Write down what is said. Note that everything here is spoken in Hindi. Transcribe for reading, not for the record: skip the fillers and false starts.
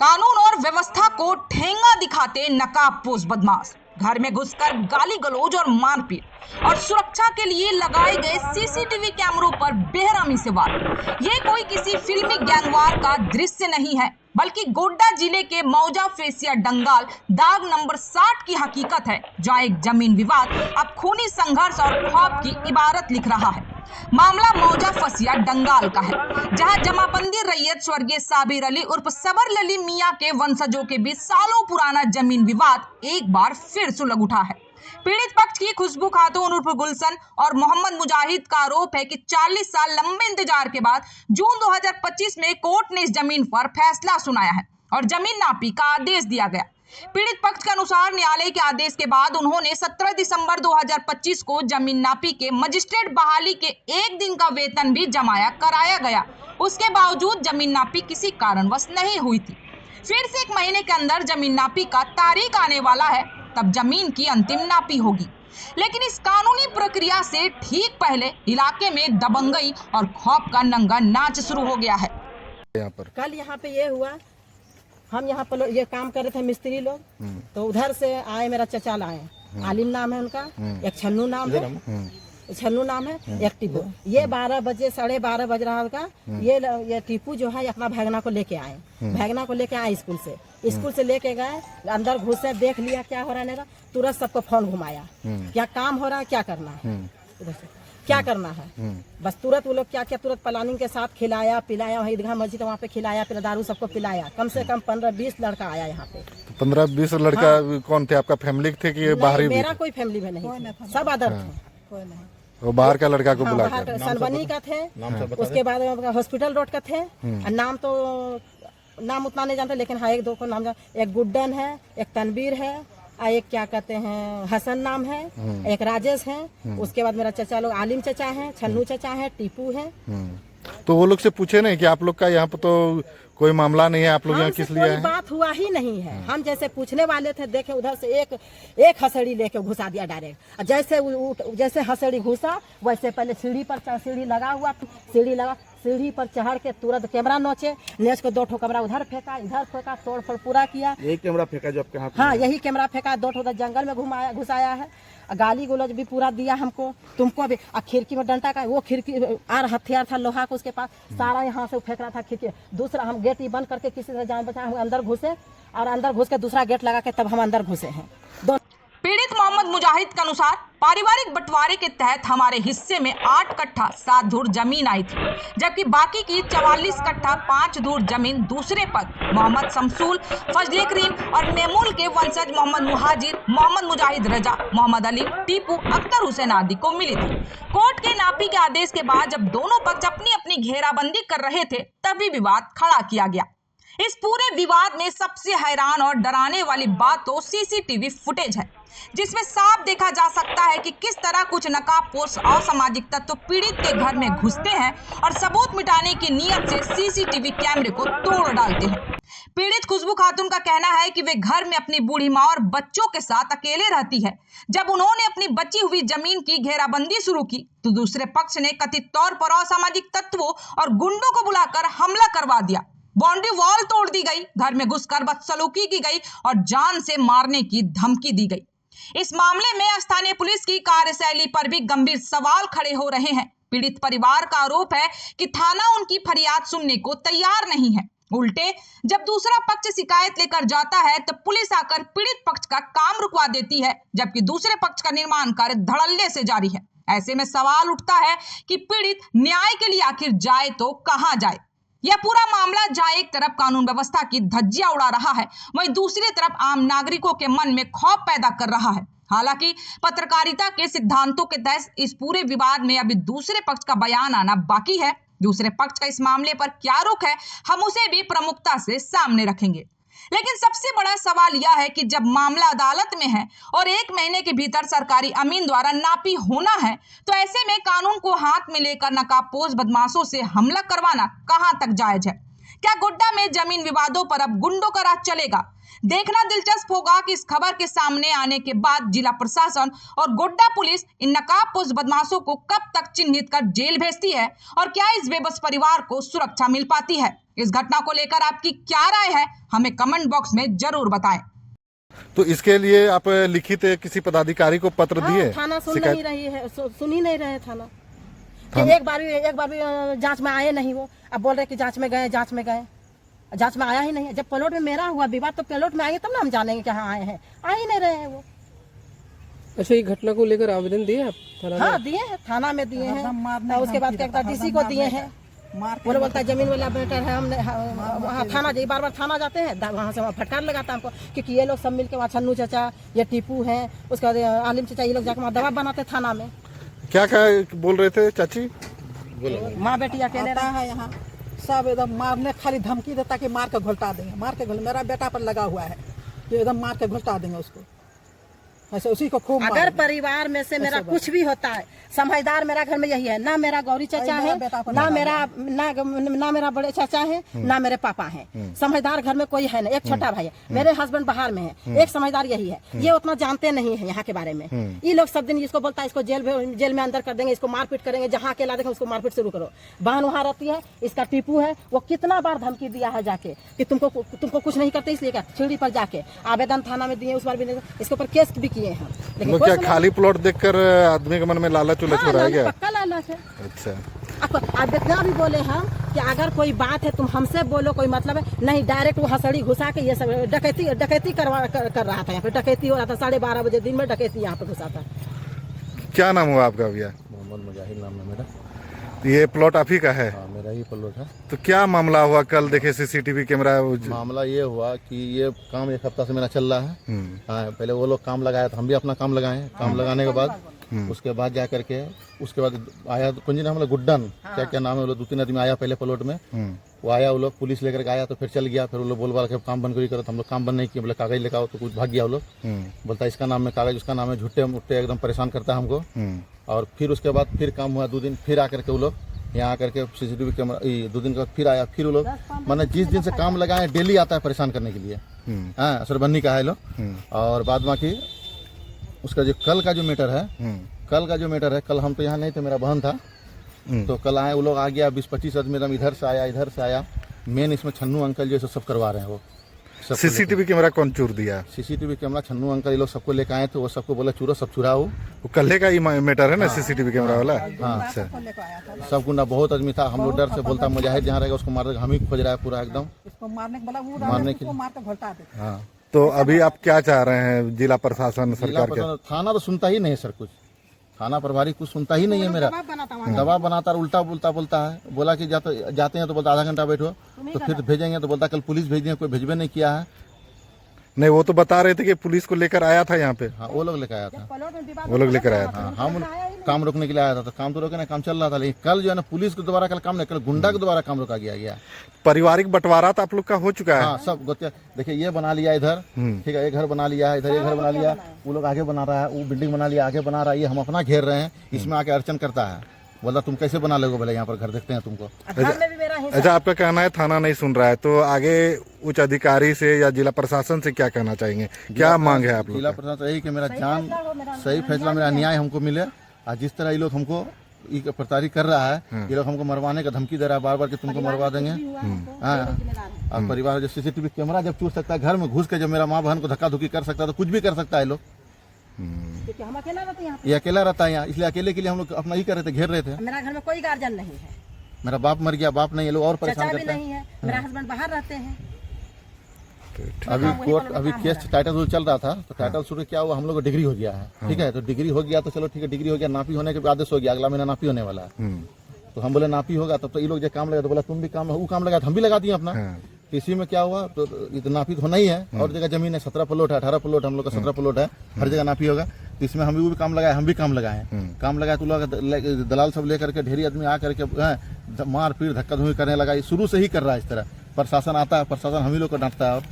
कानून और व्यवस्था को ठेंगा दिखाते नकाबपोश बदमाश, घर में घुसकर गाली गलौज और मारपीट और सुरक्षा के लिए लगाए गए सीसीटीवी कैमरों पर बेरहमी से वार। ये कोई किसी फिल्मी गैंगवार का दृश्य नहीं है, बल्कि गोड्डा जिले के मौजा फेसिया डंगाल दाग नंबर 60 की हकीकत है, जहां एक जमीन विवाद अब खूनी संघर्ष और खौफ की इबारत लिख रहा है। मामला मौजा फसिया डंगाल का है, जहां जमाबंदी रैयत स्वर्गीय साबिर अली उर्फ सबर अली मियां के वंशजों के बीच सालों पुराना जमीन विवाद एक बार फिर सुलग उठा है। पीड़ित पक्ष की खुशबू खातून उर्फ गुलशन और मोहम्मद मुजाहिद का आरोप है कि 40 साल लंबे इंतजार के बाद जून 2025 में कोर्ट ने इस जमीन पर फैसला सुनाया है और जमीन नापी का आदेश दिया गया। पीड़ित पक्ष के अनुसार न्यायालय के आदेश के बाद उन्होंने 17 दिसंबर 2025 को जमीन नापी के मजिस्ट्रेट बहाली के एक दिन का वेतन भी जमाया कराया गया। उसके बावजूद जमीन नापी किसी कारणवश नहीं हुई थी। फिर से 1 महीने के अंदर जमीन नापी का तारीख आने वाला है, तब जमीन की अंतिम नापी होगी। लेकिन इस कानूनी प्रक्रिया से ठीक पहले इलाके में दबंगई और खौफ का नंगा नाच शुरू हो गया है। कल यहाँ पे ये हुआ, हम यहाँ पर ये काम कर रहे थे मिस्त्री लोग, तो उधर से आए, मेरा चचा लाए, आलिम नाम है उनका, एक छन्नू नाम है, एक टीपू। ये 12 बजे 12:30 बज रहा था। ये टीपू जो है अपना भैगना को लेके आए, स्कूल से लेके गए, अंदर घुसे, देख लिया क्या हो रहा है, तुरंत सबको फोन घुमाया, क्या काम हो रहा है, क्या करना है, उधर से क्या करना है। बस तुरंत वो लोग क्या किया, तुरंत प्लानिंग के साथ खिलाया पिलाया, वहाँ ईदगाह मस्जिद वहाँ पे खिलाया, फिर दारू सबको पिलाया। कम से कम 15-20 लड़का आया यहाँ पे। 15-20 लड़का? हाँ। कौन थे, आपका फैमिली थे कि बाहरी? मेरा कोई फैमिली में नहीं, सब अदर थे। वो बाहर का लड़का को बुला कर? सनबनी का थे, उसके बाद हॉस्पिटल रोड का थे। नाम उतना नहीं जानते, लेकिन हाँ 1-2 को नाम जानते। एक गुड्डन है, एक तनवीर है, एक क्या कहते हैं हसन नाम है, एक राजेश है। उसके बाद मेरा चचा लोग आलिम चचा है, छन्नू चचा है, टीपू है। तो वो लोग से पूछे नहीं कि आप लोग का यहाँ पे तो कोई मामला नहीं है, आप लोग यहाँ किस लिए आए? बात हुआ ही नहीं है। हम जैसे पूछने वाले थे, देखे उधर से एक हथेली लेके घुसा दिया डायरेक्ट। जैसे हथेली घुसा, वैसे पहले सीढ़ी पर चढ़ के तुरंत कैमरा नोचे को 2 ठो कैमरा उधर फेंका, इधर फेंका, तोड़ फोड़ पूरा किया। यही कैमरा फेंका जो आपके हाथ में? हाँ, यही कैमरा फेंका, 2 ठो जंगल में घुसाया है। गाली गुलज भी पूरा दिया हमको, तुमको भी। खिड़की में डंटा का वो खिड़की हथियार था लोहा का उसके पास, सारा यहाँ से फेंक रहा था खिड़की। दूसरा हम गेट ही बंद करके किसी से जान बचा, हम अंदर घुसे और अंदर घुस के दूसरा गेट लगा के तब हम अंदर घुसे हैं। पीड़ित मोहम्मद मुजाहिद के अनुसार पारिवारिक बंटवारे के तहत हमारे हिस्से में 8 कट्ठा 7 धूर जमीन आई थी, जबकि बाकी की 44 कट्ठा 5 धूर जमीन दूसरे पद मोहम्मद शमसूल, फजले करीम और मेमूल के वंशज मोहम्मद मुहाजिर, मोहम्मद मुजाहिद रजा, मोहम्मद अली, टीपू, अख्तर हुसैन आदि को मिली थी। कोर्ट के नापी के आदेश के बाद जब दोनों पक्ष अपनी अपनी घेराबंदी कर रहे थे, तभी विवाद खड़ा किया गया। इस पूरे विवाद में सबसे हैरान और डराने वाली बात तो सीसीटीवी फुटेज है, जिसमें साफ देखा जा सकता है कि किस तरह कुछ नकाबपोश असामाजिक तत्व पीड़ित के घर में घुसते हैं और सबूत मिटाने की नीयत से सीसीटीवी कैमरे को तोड़ डालते हैं। पीड़ित खुशबू खातून का कहना है कि वे घर में अपनी बूढ़ी माँ और बच्चों के साथ अकेले रहती है। जब उन्होंने अपनी बची हुई जमीन की घेराबंदी शुरू की, तो दूसरे पक्ष ने कथित तौर पर असामाजिक तत्वों और गुंडों को बुलाकर हमला करवा दिया। बाउंड्री वॉल तोड़ दी गई, घर में घुसकर बदसलूकी की गई और जान से मारने की धमकी दी गई। इस मामले में स्थानीय पुलिस की कार्यशैली पर भी गंभीर सवाल खड़े हो रहे हैं। पीड़ित परिवार का आरोप है कि थाना उनकी फरियाद सुनने को तैयार नहीं है। उल्टे जब दूसरा पक्ष शिकायत लेकर जाता है, तो पुलिस आकर पीड़ित पक्ष का काम रुकवा देती है, जबकि दूसरे पक्ष का निर्माण कार्य धड़ल्ले से जारी है। ऐसे में सवाल उठता है कि पीड़ित न्याय के लिए आखिर जाए तो कहां जाए। यह पूरा मामला जहां एक तरफ कानून व्यवस्था की धज्जियां उड़ा रहा है, वहीं दूसरी तरफ आम नागरिकों के मन में खौफ पैदा कर रहा है। हालांकि पत्रकारिता के सिद्धांतों के तहत इस पूरे विवाद में अभी दूसरे पक्ष का बयान आना बाकी है। दूसरे पक्ष का इस मामले पर क्या रुख है, हम उसे भी प्रमुखता से सामने रखेंगे। लेकिन सबसे बड़ा सवाल यह है कि जब मामला अदालत में है और 1 महीने के भीतर सरकारी अमीन द्वारा नापी होना है, तो ऐसे में कानून को हाथ में लेकर नकाबपोश बदमाशों से हमला करवाना कहां तक जायज है? क्या गोड्डा में जमीन विवादों पर अब गुंडों का राज चलेगा? देखना दिलचस्प होगा कि इस खबर के सामने आने के बाद जिला प्रशासन और गोड्डा पुलिस इन नकाबपोश बदमाशों को कब तक चिन्हित कर जेल भेजती है और क्या इस बेबस परिवार को सुरक्षा मिल पाती है। इस घटना को लेकर आपकी क्या राय है, हमें कमेंट बॉक्स में जरूर बताएं। तो इसके लिए आप लिखित किसी पदाधिकारी को पत्र दिए? थाना सुन नहीं रही है, सुन ही नहीं रहे थाना। कि एक बार भी जांच में आए नहीं वो, अब बोल रहे कि जांच में गए, जांच में आया ही नहीं है। जब प्लॉट में मेरा हुआ विवाद तो प्लॉट में आएंगे तब ना हम जानेंगे कि हाँ आए हैं, आ ही नहीं रहे हैं वो। अच्छा, ये घटना को लेकर आवेदन दिए आप थाना में? हाँ दिए हैं, थाना में दिए हैं, उसके बाद क्या कहता डीसी को दिए हैं। वो बोलता है जमीन वाला बेटर है, हमने वहाँ थाना जाइए, बार थाना जाते हैं, वहाँ से वहाँ फटकार लगाता है हमको, क्योंकि ये लोग सब मिलके वहाँ छन्नू चाचा, ये टीपू है, उसका आलिम चाचा, ये लोग जाकर वहाँ दबाव बनाते थाना में। क्या बोल रहे थे चाची? माँ बेटी अकेले रहता है यहाँ, सब एकदम मारने खाली धमकी देता कि मार के घोलटा देंगे, मेरा बेटा पर लगा हुआ है कि एकदम मार के घोलटा देंगे उसको। ऐसे उसी को खूब अगर परिवार में से मेरा कुछ भी होता है, समझदार मेरा घर में यही है, ना मेरा गौरी चाचा है, ना मेरा बड़े चाचा है, ना मेरे पापा हैं। समझदार घर में कोई है ना, एक छोटा भाई है, मेरे हस्बैंड बाहर में है, एक समझदार यही है। ये उतना जानते नहीं है यहाँ के बारे में। ये लोग सब दिन इसको बोलता है इसको जेल में अंदर कर देंगे, इसको मारपीट करेंगे, जहाँ अकेला देखें उसको मारपीट शुरू करो। बहन वहाँ रहती है, इसका टीपू है, वो कितना बार धमकी दिया है जाके कि तुमको कुछ नहीं करते, इसलिए क्या सीढ़ी पर जाके आवेदन थाना में दिए, उस बार भी इसके ऊपर केस भी किए हैं। लेकिन क्या खाली प्लॉट देखकर आदमी के मन में लालच उलच हो रहा है क्या? पक्का लालच है। अच्छा, अब इतना भी बोले हम कि अगर कोई बात है तुम हमसे बोलो, कोई मतलब है नहीं, डायरेक्ट वो हसड़ी घुसा के ये सब डकैती कर रहा था। यहाँ पे डकैती हो रहा था, 12:30 बजे दिन में डकैती यहाँ पे घुसा था। क्या नाम हुआ आपका भैया? मोहम्मद मुजाहिद नाम है मेरा। ये प्लॉट आप ही का है? हाँ, मेरा ही प्लॉट है। तो क्या मामला हुआ कल? देखे सीसीटीवी कैमरा। मामला ये हुआ कि ये काम 1 हफ्ता से मेरा चल रहा है। हाँ, पहले वो लोग काम लगाया तो हम भी अपना काम लगाए। काम लगाने के बाद उसके बाद जा करके उसके बाद आया कुछ नाम गुड्डन, क्या नाम है, वो लोग 2-3 आदमी आया पहले प्लॉट में। वो आया, वो लोग पुलिस लेकर के आया तो फिर चल गया। फिर वो लोग बोल के काम बंद करो, तो हम लोग काम बंद नहीं किए। बोले कागज लेकर आओ, तो कुछ भाग गया वो लोग। बोलता इसका नाम में कागज, उसका नाम है, झूठे मुट्टे एकदम परेशान करता है हमको। और फिर उसके बाद फिर काम हुआ 2 दिन, फिर आकर के वो लोग यहाँ आकर के सीसीटीवी कैमरा 2 दिन का फिर आया। फिर वो लोग मैंने जिस दिन से काम लगाए डेली आता है परेशान करने के लिए। हाँ, असरबन्नी का है लोग। और बाद बाकी उसका जो कल का जो मैटर है, कल हम तो यहाँ नहीं थे, मेरा बहन था। तो कल आए वो लोग, आ गया 20-25 आदमी एकदम इधर से आया। मेन इसमें छन्नू अंकल जो सब करवा रहे हैं वो। सीसीटीवी कैमरा कौन चूर दिया? सीसीटीवी कैमरा छन्नू अंकल ये लोग सबको लेकर आए थे। वो सबको बोला चूरो, सब चुराओ। वो कल्ले का ही मैटर है ना? सीसीटीवी कैमरा वाला। हाँ, अच्छा, सब गुंडा बहुत आदमी था। हम लोग डर से बोलता मुजाहिद जहाँ रहेगा उसको मार देगा, हम ही खोज रहा है पूरा एकदम मारने के लिए। हाँ, तो अभी आप क्या चाह रहे हैं? जिला प्रशासन, सरकार के? थाना तो सुनता ही नहीं सर, कुछ थाना प्रभारी कुछ सुनता ही नहीं है। मेरा दबाव बनाता उल्टा बोलता है। बोला कि जाते हैं तो बोलता आधा घंटा बैठो, तो फिर भेजेंगे तो बोलता कल पुलिस भेज दिए, कोई भेजबे नहीं किया है। नहीं, वो तो बता रहे थे कि पुलिस को लेकर आया था यहाँ पे। हाँ, वो लोग लेकर आया था। हाँ, हम काम रोकने के लिए आया था, तो काम तो रोके ना, काम चल रहा था। लेकिन कल जो है ना पुलिस के द्वारा कल काम नहीं, कल गुंडा के द्वारा काम रोका गया। पारिवारिक बंटवारा तो आप लोग का हो चुका है? हाँ, सब देखिए, ये बना लिया इधर, ठीक है, ये घर बना लिया, इधर ये घर बना लिया, वो लोग आगे बना रहा है, वो बिल्डिंग बना लिया, आगे बना रहा है। ये हम अपना घेर रहे हैं, इसमें आके अड़चन करता है। बोला तुम कैसे बना लोगे, बोले यहाँ पर घर देखते हैं तुमको। अच्छा, आपका कहना है थाना नहीं सुन रहा है, तो आगे उच्च अधिकारी से या जिला प्रशासन से क्या कहना चाहेंगे? क्या मांग है आप लोग? जिला प्रशासन यही कि मेरा जान सही फैसला, मेरा न्याय हमको मिले। और जिस तरह ये लोग हमको प्रताड़ित कर रहा है, ये लोग हमको मरवाने का धमकी दे रहा है बार कि तुमको मरवा देंगे। हाँ, और परिवार जो सीसीटीवी कैमरा जब चूर सकता है, घर में घुस के जब मेरा माँ बहन को धक्का धुक्की कर सकता है, तो कुछ भी कर सकता है लोग। ये अकेला रहता है यहाँ, इसलिए अकेले के लिए हम लोग अपना ही कर रहे थे, घेर रहे थे। मेरा घर में कोई गार्जियन नहीं है, मेरा बाप मर गया, बाप नहीं है, लोग और परेशान करते हैं। मेरा हस्बैंड बाहर रहते हैं। अभी केस टाइटल चल रहा था, तो टाइटल शुरू क्या हुआ, हम लोग को डिग्री हो गया है। ठीक है, तो डिग्री हो गया तो चलो ठीक है, डिग्री हो गया, नापी होने के आदेश हो गया, अगला महीना नापी होने वाला है। तो हम बोले नापी होगा तब तो ये लोग जो काम लगा, तो बोला तुम भी काम, वो काम लगा, हम भी लगा दिए अपना। इसी में क्या हुआ, तो इतना नापी तो होना ही है। और जगह जमीन है, 17 प्लॉट है, 18 प्लॉट, हम लोग का 17 प्लॉट है, हर जगह नापी होगा। तो इसमें हम भी काम लगाए, हम भी काम लगाए। काम लगाए तो लोग दलाल सब लेकर के ढेरी आदमी आकर के मार पीट धक्का धुक्की करने लगा। शुरू से ही कर रहा है इस तरह। प्रशासन आता है, प्रशासन हम ही लोग को डांटता है। और